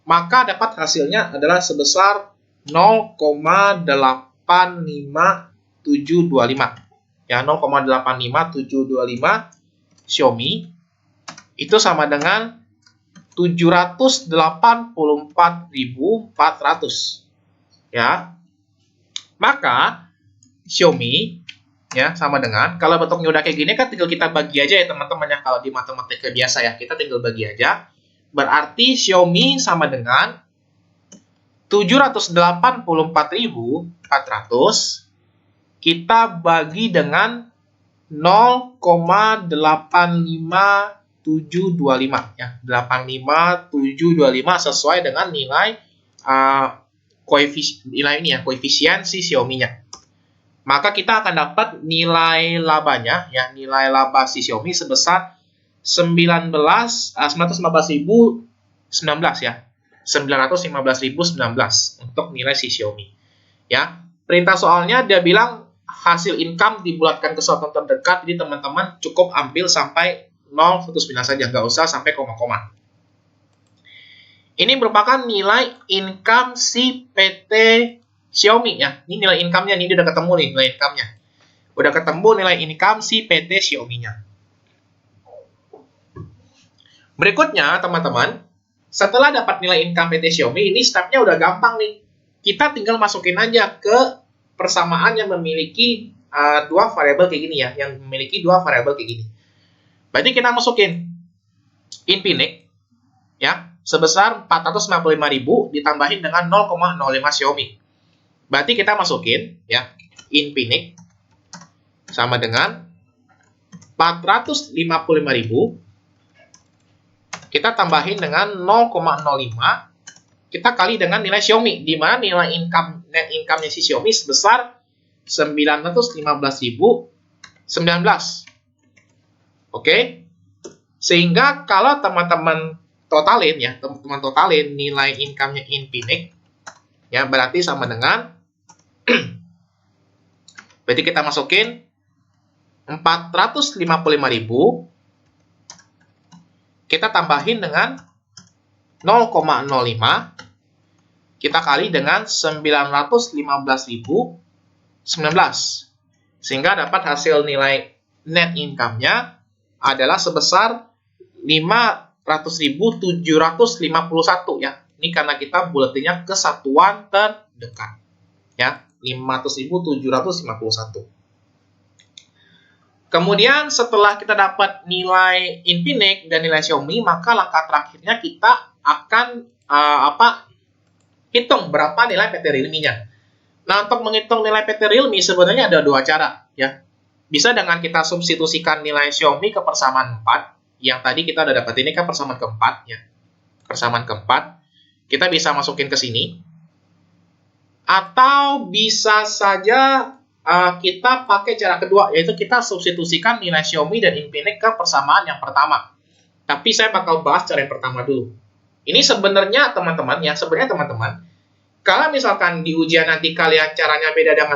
maka dapat hasilnya adalah sebesar 0,85725. Ya, 0,85725 Xiaomi itu sama dengan 784.400. Ya, maka Xiaomi ya sama dengan, kalau bentuknya udah kayak gini kan tinggal kita bagi aja ya teman-teman ya. Kalau di matematika biasa ya, kita tinggal bagi aja. Berarti Xiaomi sama dengan 784.400 kita bagi dengan 0,85725 ya, 85725 sesuai dengan nilai koefisien si Xiaomi-nya. Maka kita akan dapat nilai labanya ya, nilai laba si Xiaomi sebesar 915.019 ya. 915.019 untuk nilai si Xiaomi. Ya, perintah soalnya dia bilang hasil income dibulatkan ke suatu terdekat, jadi teman-teman cukup ambil sampai 0,9 saja, nggak usah sampai koma-koma. Ini merupakan nilai income si PT Xiaomi ya. Ini nilai income-nya, ini udah ketemu nih nilai income-nya. Udah ketemu nilai income si PT Xiaomi-nya. Berikutnya, teman-teman, setelah dapat nilai income PT Xiaomi, ini step-nya udah gampang nih. Kita tinggal masukin aja ke persamaan yang memiliki dua variabel kayak gini ya, yang memiliki dua variabel kayak gini. Berarti kita masukin Infinix ya, sebesar 455.000 ditambahin dengan 0,05 Xiaomi. Berarti kita masukin ya, Infinix sama dengan 455.000 kita tambahin dengan 0,05 kita kali dengan nilai Xiaomi, di mana nilai net income-nya si Xiaomi sebesar 915.019. Oke. Sehingga kalau teman-teman totalin ya, teman-teman totalin nilai income-nya Infinix ya, berarti sama dengan berarti kita masukin 455.000 kita tambahin dengan 0,05 kita kali dengan 915.019 sehingga dapat hasil nilai net income-nya adalah sebesar 500.751 ya. Ini karena kita buletinnya ke satuan terdekat ya, 500.751. Kemudian setelah kita dapat nilai Infinix dan nilai Xiaomi, maka langkah terakhirnya kita akan hitung berapa nilai PT Realme-nya. Nah, untuk menghitung nilai PT Realme sebenarnya ada dua cara ya. Bisa dengan kita substitusikan nilai Xiaomi ke persamaan 4, yang tadi kita udah dapat ini kan persamaan keempat ya. Persamaan keempat, kita bisa masukin ke sini. Atau bisa saja kita pakai cara kedua, yaitu kita substitusikan nilai Xiaomi dan Infinix ke persamaan yang pertama. Tapi saya bakal bahas cara yang pertama dulu. Ini sebenarnya teman-teman, kalau misalkan di ujian nanti kalian caranya beda dengan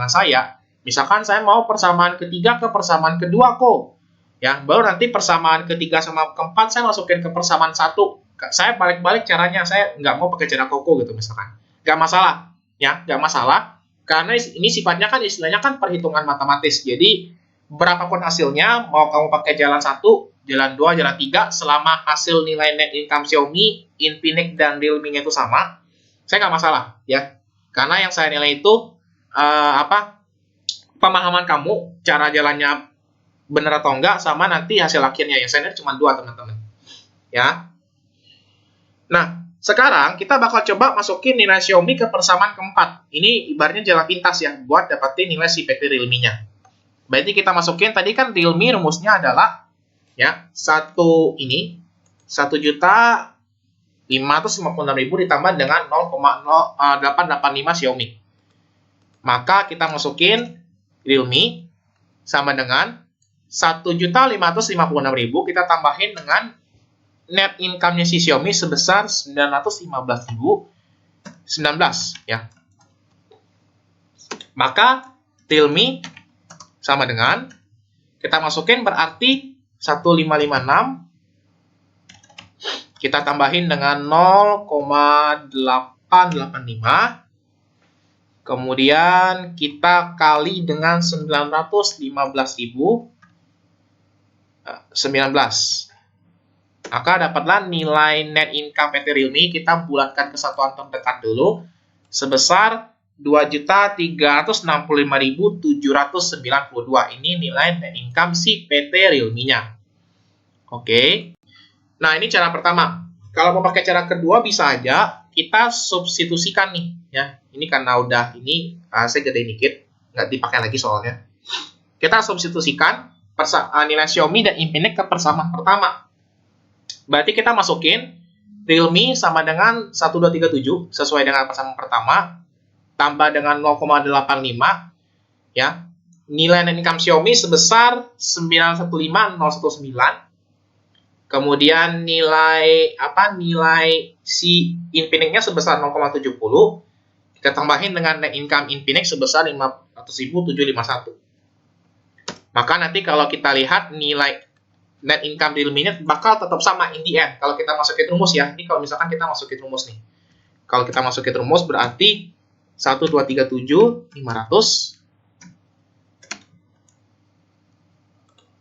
saya, misalkan saya mau persamaan ketiga ke persamaan kedua kok, ya, baru nanti persamaan ketiga sama keempat saya masukin ke persamaan satu. Saya balik-balik caranya, saya nggak mau pakai cara koko gitu misalkan. Nggak masalah, ya, nggak masalah. Karena ini sifatnya kan istilahnya kan perhitungan matematis. Jadi berapapun hasilnya, mau kamu pakai jalan 1, jalan 2, jalan 3, selama hasil nilai net income Xiaomi, Infinix dan Realme-nya itu sama, saya nggak masalah ya. Karena yang saya nilai itu pemahaman kamu, cara jalannya benar atau enggak, sama nanti hasil akhirnya. Yang saya nilai cuma 2 teman-teman. Ya. Nah, sekarang kita bakal coba masukin nilai Xiaomi ke persamaan keempat. Ini ibaratnya jalan pintas ya, buat dapetin nilai si PT Realme-nya. Berarti kita masukin, tadi kan Realme rumusnya adalah ya, 1.556.000 ditambah dengan 0,885 Xiaomi. Maka kita masukin Realme sama dengan 1.556.000 kita tambahin dengan net income-nya si Xiaomi sebesar 915.019 ya. Maka Realme sama dengan kita masukin berarti 1.556 kita tambahin dengan 0,885 kemudian kita kali dengan 915.019 maka dapatlah nilai net income PT Realme, kita bulatkan ke satuan terdekat dulu, sebesar 2.365.792. Ini nilai net income si PT Realme-nya. Oke. Nah, ini cara pertama. Kalau mau pakai cara kedua, bisa aja kita substitusikan nih. Ya, ini karena udah ini, saya gedein dikit, nggak dipakai lagi soalnya. Kita substitusikan nilai Xiaomi dan Infinix ke persamaan pertama. Berarti kita masukin Realme sama dengan 1237 sesuai dengan persamaan pertama tambah dengan 0,85 ya. Nilai net income Xiaomi sebesar 915.019. Kemudian nilai si Infinix-nya sebesar 0,70. Kita tambahin dengan net income Infinix sebesar 500.751. Maka nanti kalau kita lihat nilai net income Realme-nya bakal tetap sama in the end. Kalau kita masukin rumus ya. Ini kalau misalkan kita masukin rumus nih. Kalau kita masukin rumus berarti 1237 500.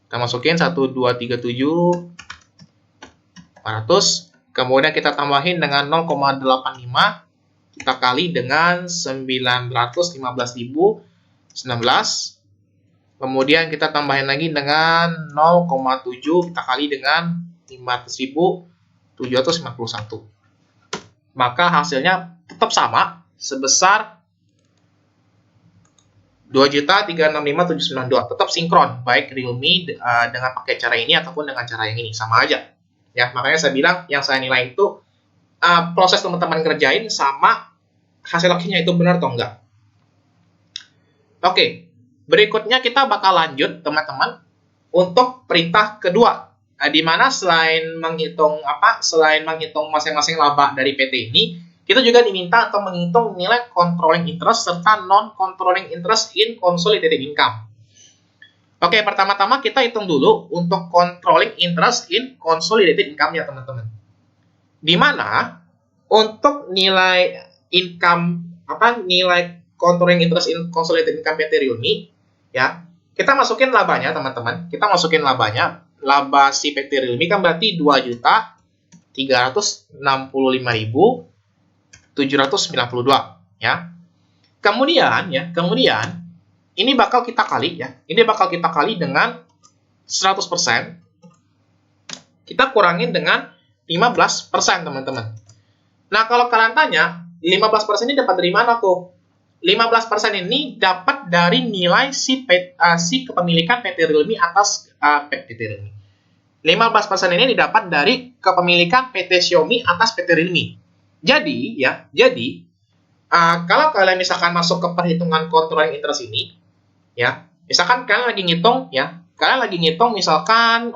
Kita masukin 1237 500. Kemudian kita tambahin dengan 0,85. Kita kali dengan 915.019. Kemudian kita tambahin lagi dengan 0,7. Kita kali dengan 500.751. Maka hasilnya tetap sama sebesar 2.365.792. Tetap sinkron, baik Realme dengan pakai cara ini ataupun dengan cara yang ini, sama aja. Ya, makanya saya bilang yang saya nilai itu proses teman-teman kerjain sama hasil akhirnya itu benar atau enggak. Oke, berikutnya kita bakal lanjut teman-teman untuk perintah kedua, di mana selain menghitung masing-masing laba dari PT ini, kita juga diminta untuk menghitung nilai controlling interest serta non-controlling interest in consolidated income. Oke, pertama-tama kita hitung dulu untuk controlling interest in consolidated income-nya, teman-teman. Di mana untuk nilai nilai controlling interest in consolidated income PT Realme, ya, kita masukin labanya, teman-teman. Kita masukin labanya. Laba si PT Realme kan berarti 2.365.792, ya. Kemudian ini bakal kita kali, ya. Ini bakal kita kali dengan 100%. Kita kurangin dengan 15%, teman-teman. Nah, kalau kalian tanya, 15% ini dapat dari mana tuh? 15% ini dapat dari nilai si kepemilikan PT Realme atas PT Realme. 15% ini didapat dari kepemilikan PT Xiaomi atas PT Realme. Jadi, kalau kalian misalkan masuk ke perhitungan controlling interest ini, ya, misalkan kalian lagi ngitung, misalkan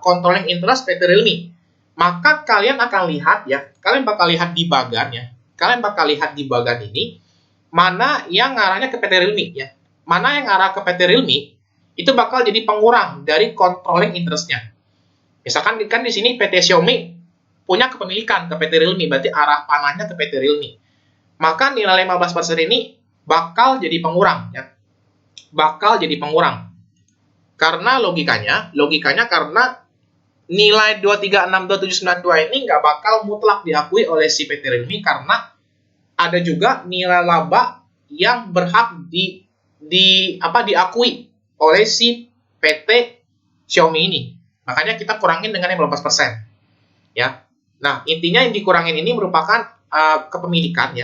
controlling interest PT Realme, maka kalian akan lihat, ya, kalian bakal lihat di bagan, ya, kalian bakal lihat di bagan ini mana yang ngarahnya ke PT Realme, ya, mana yang ngarah ke PT Realme itu bakal jadi pengurang dari controlling interest-nya. Misalkan kan di sini PT Xiaomi punya kepemilikan ke PT Realme, berarti arah panahnya ke PT Realme. Maka nilai 15% ini bakal jadi pengurang, ya. Bakal jadi pengurang. Karena logikanya karena nilai 2362792 ini nggak bakal mutlak diakui oleh si PT Realme karena ada juga nilai laba yang berhak diakui oleh si PT Xiaomi ini. Makanya kita kurangin dengan 15%. Ya. Nah, intinya yang dikurangin ini merupakan kepemilikan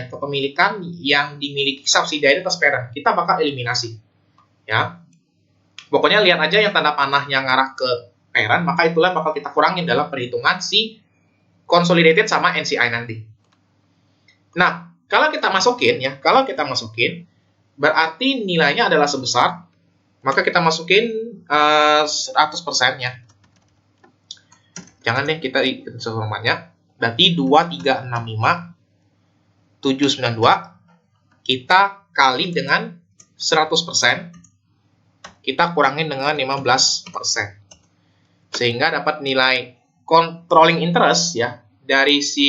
yang dimiliki subsidiary atas parent. Kita bakal eliminasi. Ya. Pokoknya lihat aja yang tanda panahnya ngarah ke parent, maka itulah bakal kita kurangin dalam perhitungan si consolidated sama NCI nanti. Nah, kalau kita masukin, berarti nilainya adalah sebesar, maka kita masukin 100%, ya. Jangan deh, kita ikut sehormatnya. Berarti 2.365.792 kita kali dengan 100%, kita kurangin dengan 15%. Sehingga dapat nilai controlling interest, ya, dari si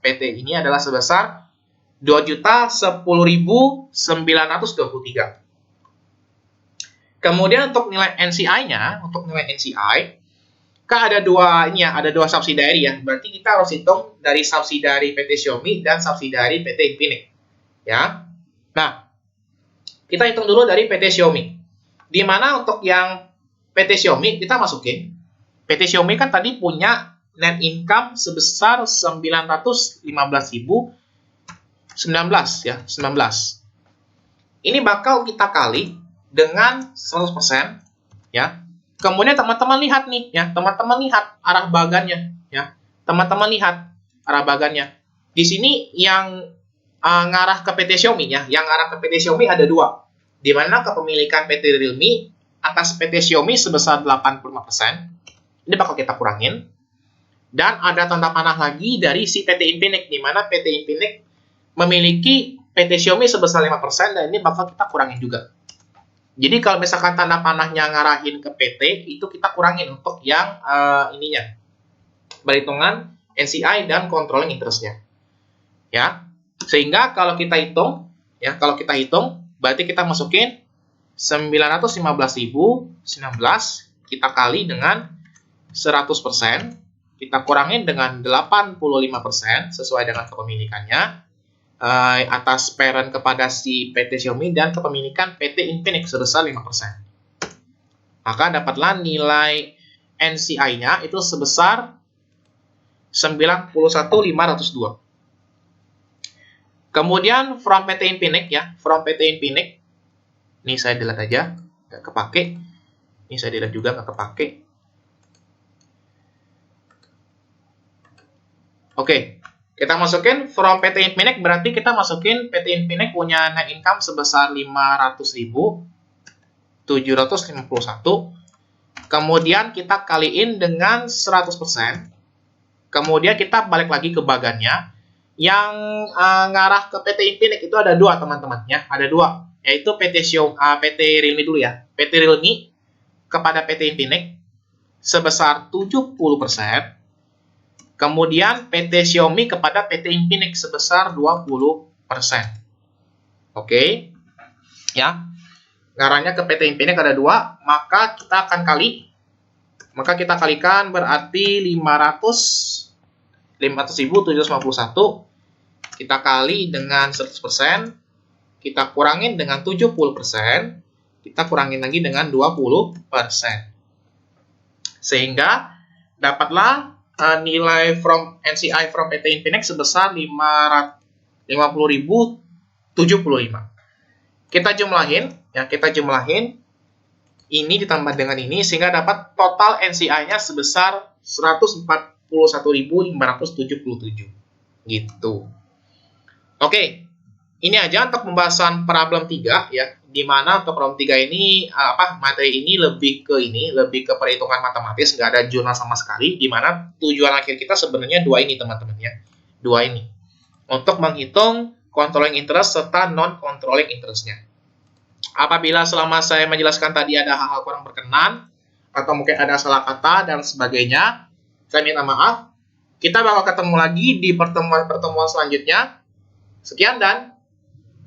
PT ini adalah sebesar 2.010.923. Kemudian untuk nilai NCI-nya, kan ada dua subsidiary, ya. Berarti kita harus hitung dari subsidiary PT Xiaomi dan subsidiary PT Infinix, ya. Nah, kita hitung dulu dari PT Xiaomi. Di mana untuk yang PT Xiaomi kita masukin. PT Xiaomi kan tadi punya net income sebesar 915.019, ya, 19. Ini bakal kita kali dengan 100%, ya. Kemudian teman-teman lihat nih, ya, teman-teman lihat arah bagannya, ya. Teman-teman lihat arah bagannya. Di sini yang ngarah ke PT Xiaomi, ya, yang ngarah ke PT Xiaomi ada dua. Di mana kepemilikan PT Realme atas PT Xiaomi sebesar 85%. Ini bakal kita kurangin. Dan ada tanda panah lagi dari si PT Infinix, di mana PT Infinix memiliki PT Xiaomi sebesar 5%, dan ini bakal kita kurangin juga. Jadi kalau misalkan tanda panahnya ngarahin ke PT, itu kita kurangin untuk yang ininya. Perhitungan NCI dan controlling interest-nya. Ya. Sehingga kalau kita hitung, Ya, kalau kita hitung, berarti kita masukin 915.019, kita kali dengan 100%, kita kurangin dengan 85% sesuai dengan kepemilikannya, atas parent kepada si PT Xiaomi dan kepemilikan PT Infinix sebesar 5%. Maka dapatlah nilai NCI-nya itu sebesar 91.502. Kemudian from PT Infinix ya, from PT Infinix, ini saya delete aja, nggak kepake. Ini saya delete juga, nggak kepake. Oke, kita masukin from PT Infinix, berarti kita masukin PT Infinix punya net income sebesar 500.751. Kemudian kita kaliin dengan 100%. Kemudian kita balik lagi ke bagannya. Yang ngarah ke PT Infinix itu ada dua, teman-teman ya, ada dua, yaitu PT Realme dulu ya. PT Realme kepada PT Infinix sebesar 70%. Kemudian PT Xiaomi kepada PT Infinix sebesar 20%. Oke. Ya. Ngarahnya ke PT Infinix ada dua, maka kita akan kali. Maka kita kalikan berarti 500.751 kita kali dengan 100%, kita kurangin dengan 70%, kita kurangin lagi dengan 20%. Sehingga dapatlah nilai from NCI from PT Infinix sebesar 50.075. Kita jumlahin, ya, ini ditambah dengan ini sehingga dapat total NCI-nya sebesar 141.577. Gitu. Oke. Ini aja untuk pembahasan problem 3 ya. Di mana untuk problem 3 ini materi ini lebih ke perhitungan matematis, nggak ada jurnal sama sekali, di mana tujuan akhir kita sebenarnya dua ini, teman-teman ya. Dua ini. Untuk menghitung controlling interest serta non-controlling interest-nya. Apabila selama saya menjelaskan tadi ada hal-hal kurang berkenan, atau mungkin ada salah kata dan sebagainya, saya minta maaf. Kita bakal ketemu lagi di pertemuan-pertemuan selanjutnya. Sekian dan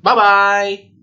bye-bye.